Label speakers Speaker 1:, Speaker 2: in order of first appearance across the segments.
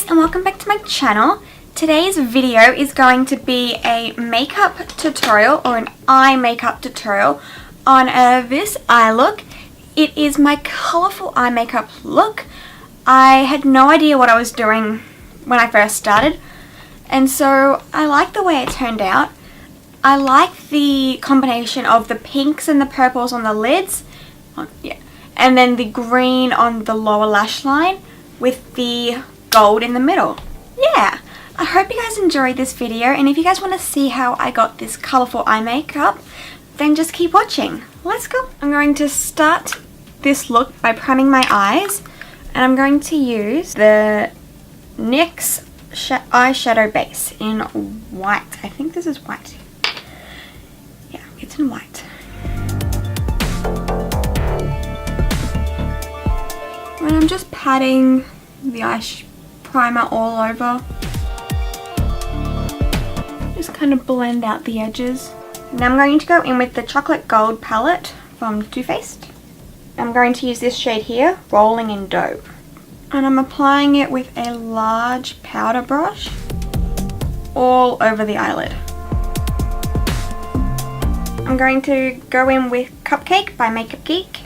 Speaker 1: guys, and welcome back to my channel. Today's video is going to be a makeup tutorial or an eye makeup tutorial on this eye look. It is my colourful eye makeup look. I had no idea what I was doing when I first started, and so I like the way it turned out. I like the combination of the pinks and the purples on the lids, and then the green on the lower lash line with the gold in the middle. Yeah, I hope you guys enjoyed this video, and if you guys want to see how I got this colourful eye makeup, then just keep watching. Let's go. I'm going to start this look by priming my eyes, and I'm going to use the NYX Eye Shadow Base in white. I think this is white. Yeah, it's in white. And I'm just patting the eye primer all over. Just kind of blend out the edges. Now I'm going to go in with the chocolate gold palette from Too Faced. I'm going to use this shade here, Rolling in Dough. And I'm applying it with a large powder brush all over the eyelid. I'm going to go in with Cupcake by Geek.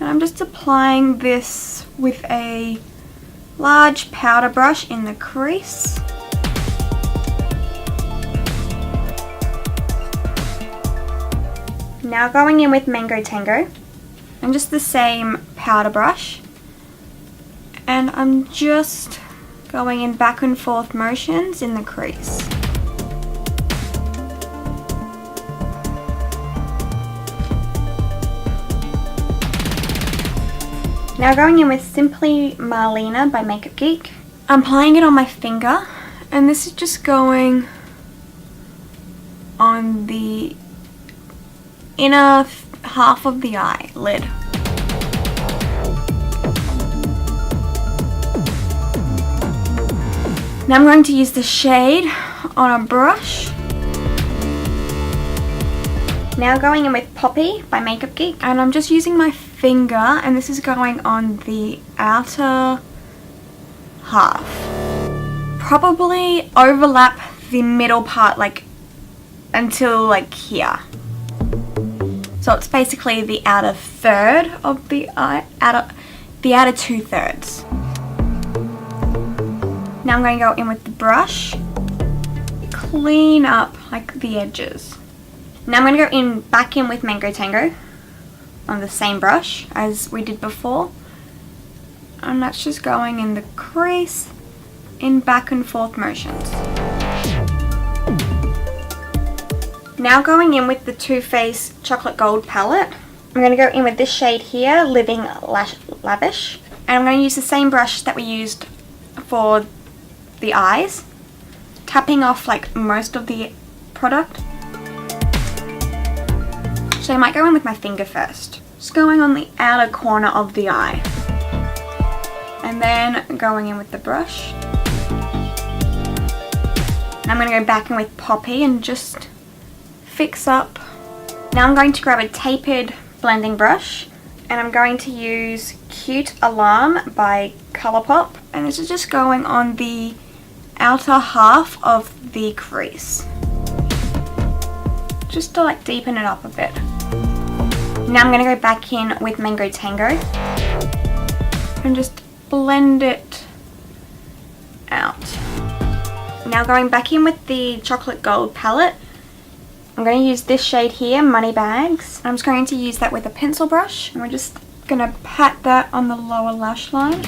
Speaker 1: And I'm just applying this with a large powder brush in the crease. Now going in with Tango and just the same powder brush, and I'm just going in back and forth motions in the crease. Now going in with Simply Marlena by Geek. I'm applying it on my finger, and this is just going on the inner half of the eyelid. Now I'm going to use the shade on a brush. Now going in with Poppy by Geek, and I'm just using my finger, and this is going on the outer half. Probably overlap the middle part like until like here. So it's basically the outer third of the eye, the outer 2/3. Now I'm going to go in with the brush, clean up like the edges. Now I'm going to go back in with Tango on the same brush as we did before, and that's just going in the crease in back and forth motions. Now going in with the Too Faced Chocolate Gold palette, I'm going to go in with this shade here, Livin Lavish, and I'm going to use the same brush that we used for the eyes, tapping off like most of the product. So I might go in with my finger first, just going on the outer corner of the eye, and then going in with the brush. And I'm going to go back in with Poppy and just fix up. Now I'm going to grab a tapered blending brush, and I'm going to use Cute Alarm by Colourpop, and this is just going on the outer half of the crease, just to like deepen it up a bit. Now I'm going to go back in with Tango and just blend it out. Now going back in with the chocolate gold palette, I'm going to use this shade here, Moneybags. I'm just going to use that with a pencil brush, and we're just going to pat that on the lower lash line.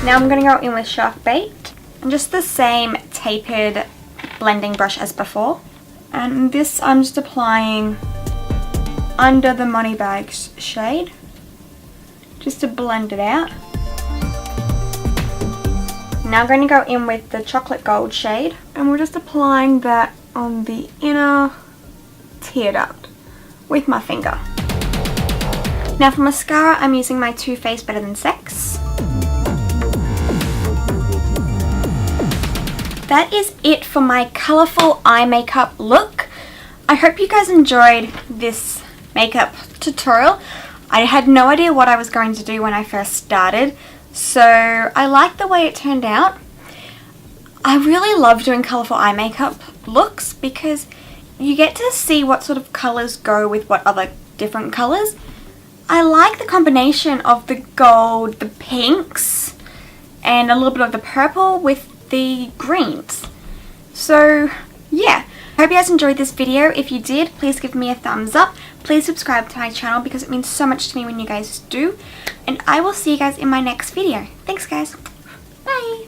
Speaker 1: Now I'm going to go in with Shark Bait and just the same tapered blending brush as before. And this I'm just applying under the Moneybags shade, just to blend it out. Now I'm going to go in with the chocolate gold shade, and we're just applying that on the inner tear duct with my finger. Now for mascara, I'm using my Too Faced Better Than Sex. That is it for my colourful eye makeup look. I hope you guys enjoyed this makeup tutorial. I had no idea what I was going to do when I first started, So I like the way it turned out. I really love doing colourful eye makeup looks because you get to see what sort of colours go with what other different colours. I like the combination of the gold, the pinks, and a little bit of the purple with the greens. So yeah, I hope you guys enjoyed this video. If you did, please give me a thumbs up. Please subscribe to my channel because it means so much to me when you guys do. And I will see you guys in my next video. Thanks guys. Bye.